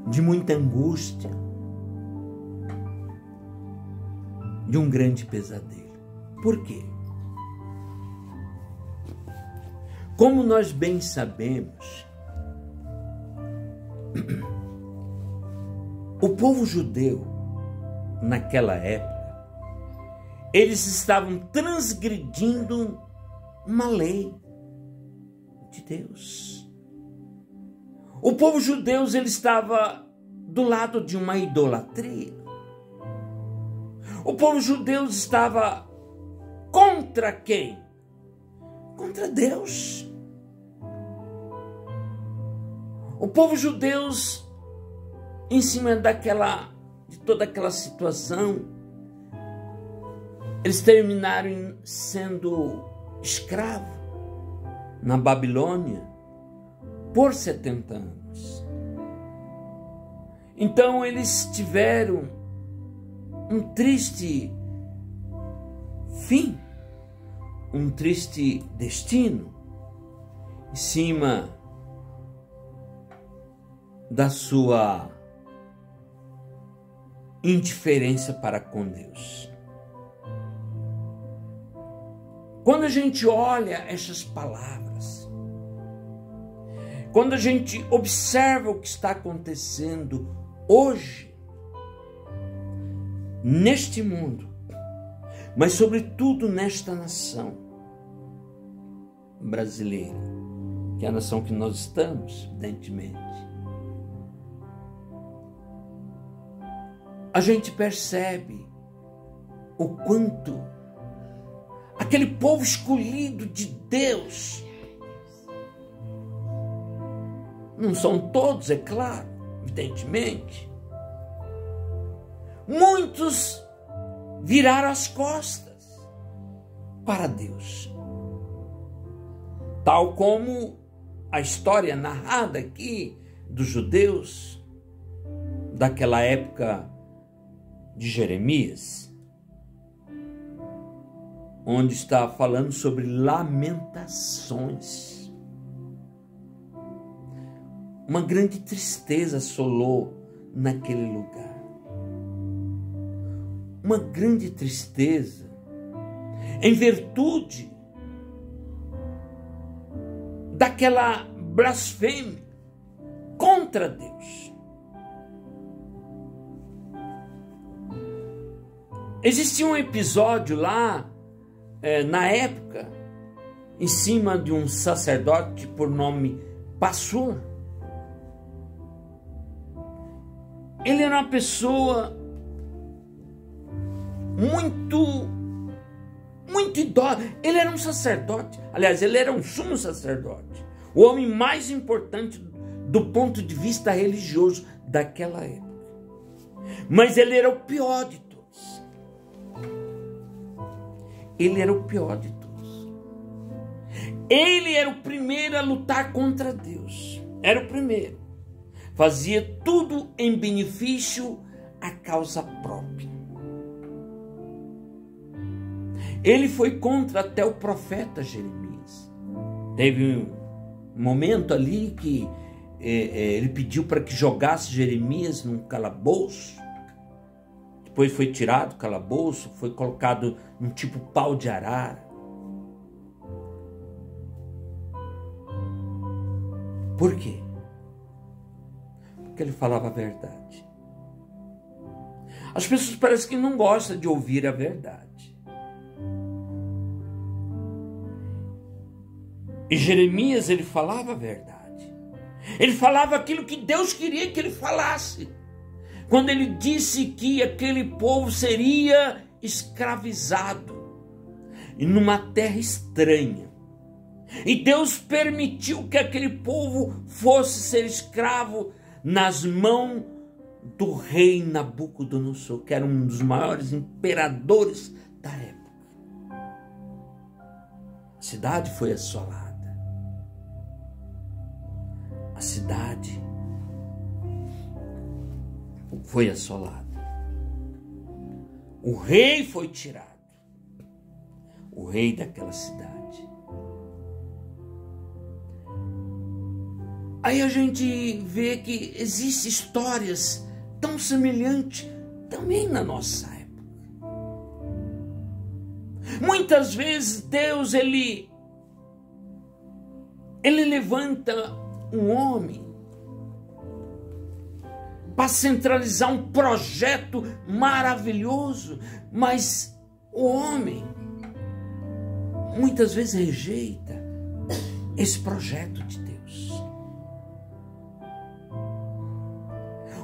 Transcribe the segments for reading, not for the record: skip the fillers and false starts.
de muita angústia, de um grande pesadelo. Por quê? Como nós bem sabemos, o povo judeu, naquela época, eles estavam transgredindo uma lei de Deus. O povo judeu, ele estava do lado de uma idolatria. O povo judeu estava contra quem? Contra Deus. O povo judeu, em cima de toda aquela situação, eles terminaram sendo escravos na Babilônia por 70 anos. Então eles tiveram um triste fim, um triste destino, em cima da sua indiferença para com Deus. Quando a gente olha essas palavras, quando a gente observa o que está acontecendo hoje, neste mundo, mas sobretudo nesta nação brasileira, que é a nação que nós estamos, evidentemente, a gente percebe o quanto aquele povo escolhido de Deus, não são todos, é claro, evidentemente, muitos viraram as costas para Deus. Tal como a história narrada aqui dos judeus daquela época de Jeremias, onde está falando sobre lamentações. Uma grande tristeza assolou naquele lugar. Uma grande tristeza em virtude daquela blasfêmia contra Deus. Existia um episódio lá, na época, em cima de um sacerdote por nome Passur. Ele era uma pessoa muito idosa. Ele era um sacerdote. Aliás, ele era um sumo sacerdote. O homem mais importante do ponto de vista religioso daquela época. Mas ele era o pior de todos. Ele era o pior de todos. Ele era o primeiro a lutar contra Deus. Era o primeiro. Fazia tudo em benefício à causa própria. Ele foi contra até o profeta Jeremias. Teve um momento ali que ele pediu para que jogasse Jeremias num calabouço. Depois foi tirado do calabouço, foi colocado num tipo pau de arara. Por quê? Porque ele falava a verdade. As pessoas parecem que não gostam de ouvir a verdade. E Jeremias, ele falava a verdade. Ele falava aquilo que Deus queria que ele falasse. Quando ele disse que aquele povo seria escravizado e numa terra estranha. E Deus permitiu que aquele povo fosse ser escravo nas mãos do rei Nabucodonosor, que era um dos maiores imperadores da época. A cidade foi assolada. A cidade foi assolada. O rei foi tirado. O rei daquela cidade. Aí a gente vê que existem histórias tão semelhantes também na nossa época. Muitas vezes Deus, ele levanta um homem para centralizar um projeto maravilhoso, mas o homem muitas vezes rejeita esse projeto de Deus.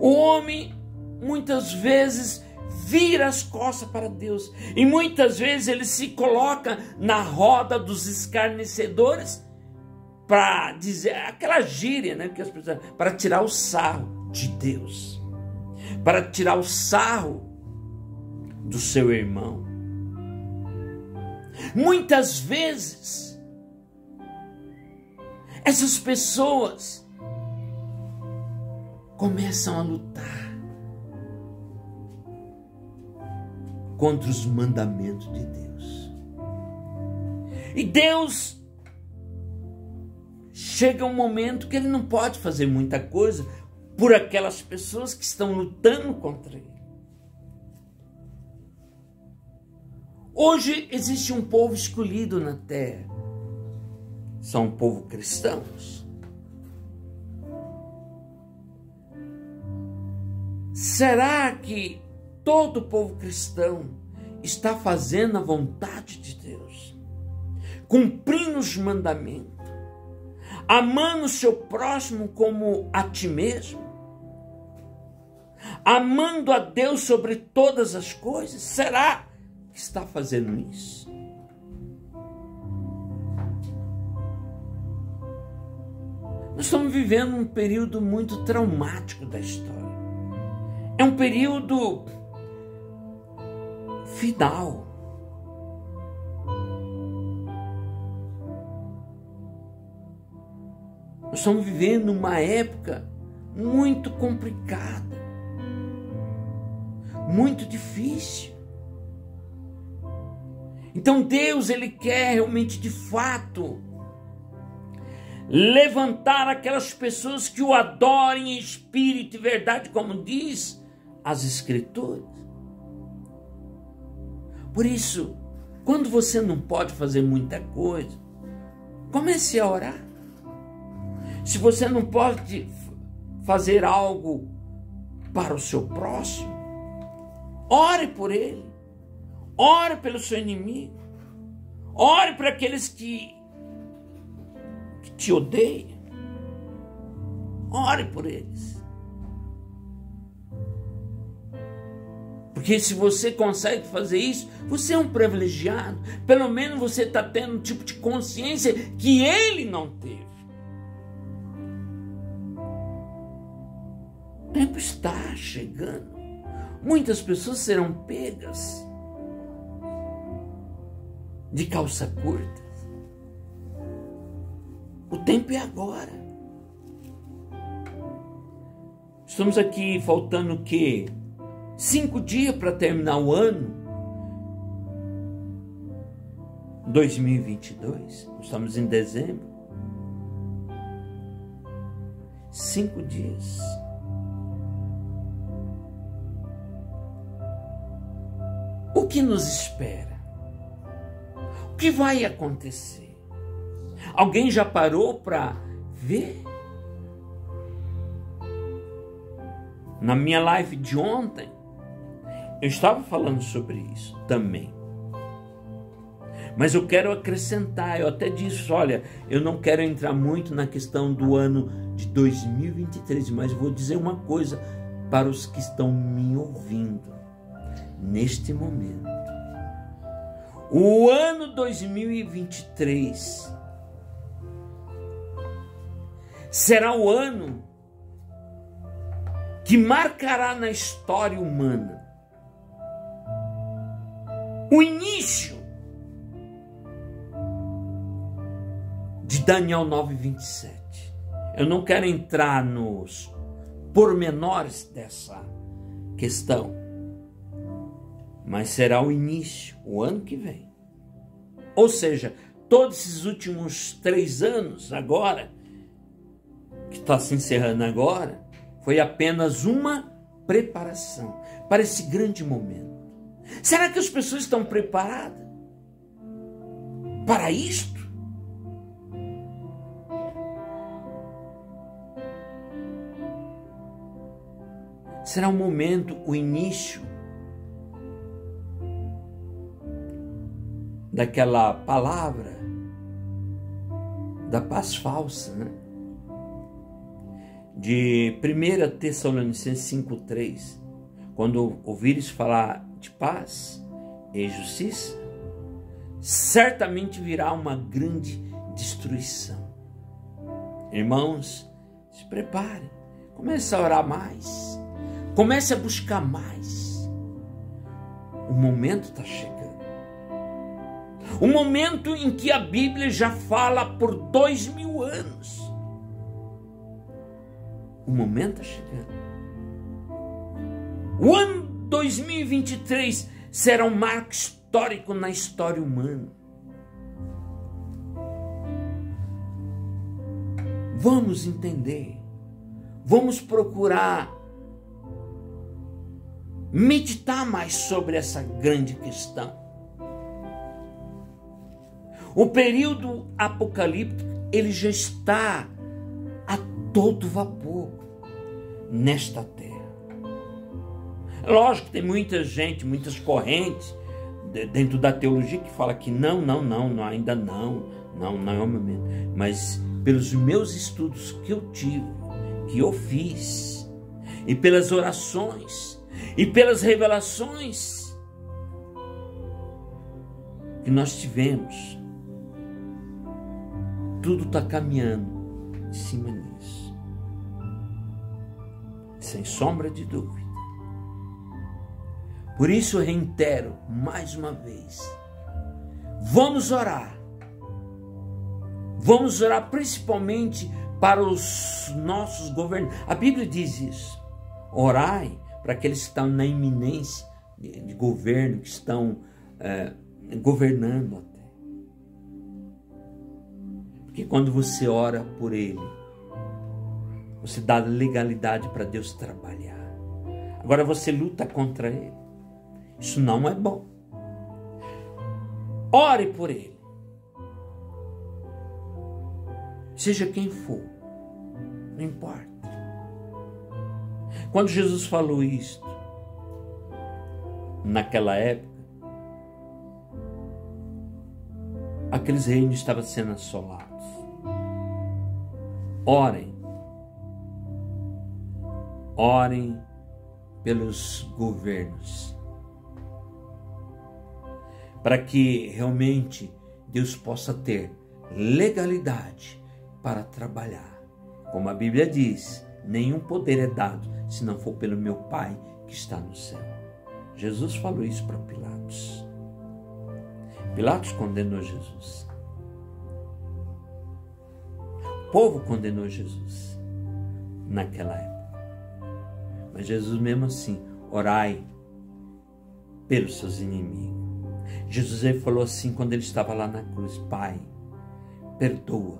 O homem muitas vezes vira as costas para Deus e muitas vezes ele se coloca na roda dos escarnecedores para dizer aquela gíria, né, que as pessoas, para tirar o sarro de Deus, para tirar o sarro do seu irmão. Muitas vezes essas pessoas começam a lutar contra os mandamentos de Deus. E Deus chega um momento que ele não pode fazer muita coisa por aquelas pessoas que estão lutando contra ele. Hoje existe um povo escolhido na terra. São um povo cristãos. Será que todo o povo cristão está fazendo a vontade de Deus? Cumprindo os mandamentos? Amando o seu próximo como a ti mesmo? Amando a Deus sobre todas as coisas? Será que está fazendo isso? Nós estamos vivendo um período muito traumático da história. É um período final. Nós estamos vivendo uma época muito complicada, muito difícil. Então Deus, ele quer realmente, de fato, levantar aquelas pessoas que o adorem em espírito e verdade, como diz as Escrituras. Por isso, quando você não pode fazer muita coisa, comece a orar. Se você não pode fazer algo para o seu próximo, ore por ele. Ore pelo seu inimigo. Ore para aqueles que te odeiam. Ore por eles. Porque se você consegue fazer isso, você é um privilegiado. Pelo menos você está tendo um tipo de consciência que ele não teve. O tempo está chegando. Muitas pessoas serão pegas de calça curta. O tempo é agora. Estamos aqui faltando o quê? 5 dias para terminar o ano 2022. Estamos em dezembro. 5 dias. O que nos espera? O que vai acontecer? Alguém já parou para ver? Na minha live de ontem, eu estava falando sobre isso também. Mas eu quero acrescentar, eu até disse, olha, eu não quero entrar muito na questão do ano de 2023, mas vou dizer uma coisa para os que estão me ouvindo neste momento. O ano 2023 será o ano que marcará na história humana o início de Daniel 9:27. Eu não quero entrar nos pormenores dessa questão, mas será o início, o ano que vem. Ou seja, todos esses últimos 3 anos agora, que está se encerrando agora, foi apenas uma preparação para esse grande momento. Será que as pessoas estão preparadas para isto? Será o momento, o início daquela palavra da paz falsa, né? De 1 Tessalonicenses 5,3, quando ouvires falar de paz e justiça, certamente virá uma grande destruição. Irmãos, se preparem, comece a orar mais, comece a buscar mais. O momento está chegando. O momento em que a Bíblia já fala por 2000 anos. O momento está chegando. O ano 2023 será um marco histórico na história humana. Vamos entender. Vamos procurar meditar mais sobre essa grande questão. O período apocalíptico, ele já está a todo vapor nesta terra. Lógico que tem muita gente, muitas correntes dentro da teologia que fala que não, ainda não é o momento. Mas pelos meus estudos que eu tive, que eu fiz, e pelas orações, e pelas revelações que nós tivemos, tudo está caminhando em cima disso. Sem sombra de dúvida. Por isso eu reitero mais uma vez. Vamos orar. Vamos orar principalmente para os nossos governantes. A Bíblia diz isso. Orai para aqueles que estão na iminência de governo, que estão governando a terra. Porque quando você ora por ele, você dá legalidade para Deus trabalhar. Agora você luta contra ele. Isso não é bom. Ore por ele. Seja quem for. Não importa. Quando Jesus falou isto, naquela época, aqueles reinos estavam sendo assolados. Orem. Orem pelos governos. Para que realmente Deus possa ter legalidade para trabalhar. Como a Bíblia diz, nenhum poder é dado se não for pelo meu Pai que está no céu. Jesus falou isso para Pilatos. Pilatos condenou Jesus. O povo condenou Jesus naquela época. Mas Jesus mesmo assim, orai pelos seus inimigos. Jesus ele falou assim quando ele estava lá na cruz: Pai, perdoa,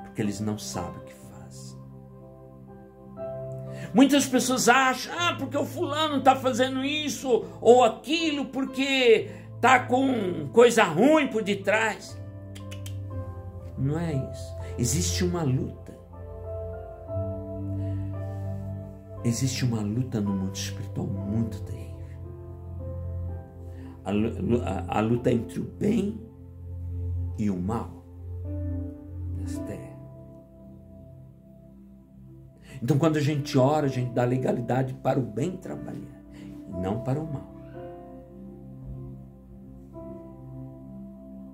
porque eles não sabem o que fazem. Muitas pessoas acham, porque o fulano está fazendo isso ou aquilo, porque está com coisa ruim por detrás. Não é isso. Existe uma luta. Existe uma luta no mundo espiritual muito terrível. A luta entre o bem e o mal nessa terra. Então, quando a gente ora, a gente dá legalidade para o bem trabalhar e não para o mal.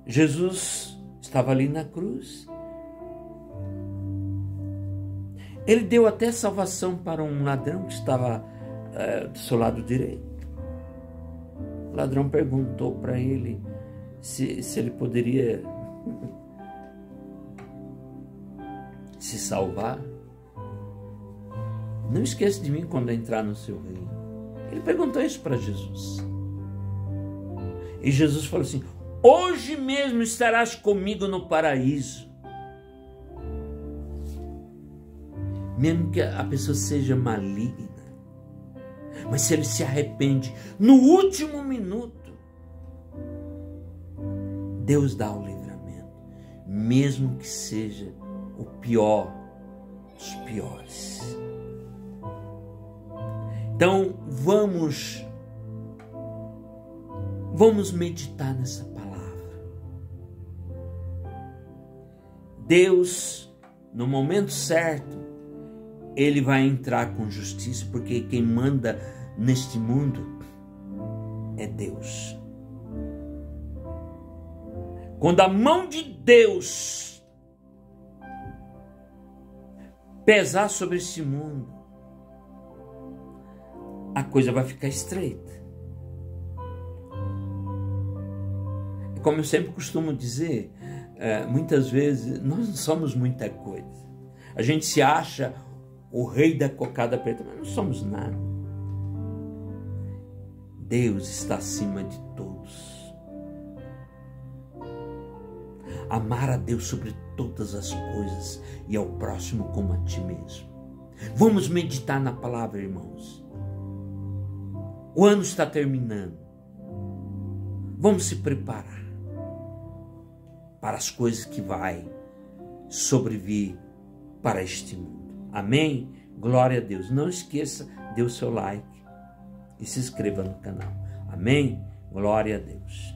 Jesus estava ali na cruz. Ele deu até salvação para um ladrão que estava do seu lado direito. O ladrão perguntou para ele se ele poderia se salvar. Não esqueça de mim quando entrar no seu reino. Ele perguntou isso para Jesus. E Jesus falou assim: hoje mesmo estarás comigo no paraíso. mesmo que a pessoa seja maligna, mas se ele se arrepende no último minuto, Deus dá o livramento, mesmo que seja o pior dos piores. Então vamos meditar nessa palavra. Deus, no momento certo, Ele vai entrar com justiça, porque quem manda neste mundo é Deus. Quando a mão de Deus pesar sobre este mundo, a coisa vai ficar estreita. Como eu sempre costumo dizer, muitas vezes nós não somos muita coisa. A gente se acha o rei da cocada preta, mas não somos nada. Deus está acima de todos. Amar a Deus sobre todas as coisas e ao próximo como a ti mesmo. Vamos meditar na palavra, irmãos. O ano está terminando. Vamos se preparar para as coisas que vai sobrevir para este mundo. Amém? Glória a Deus. Não esqueça, dê o seu like e se inscreva no canal. Amém? Glória a Deus.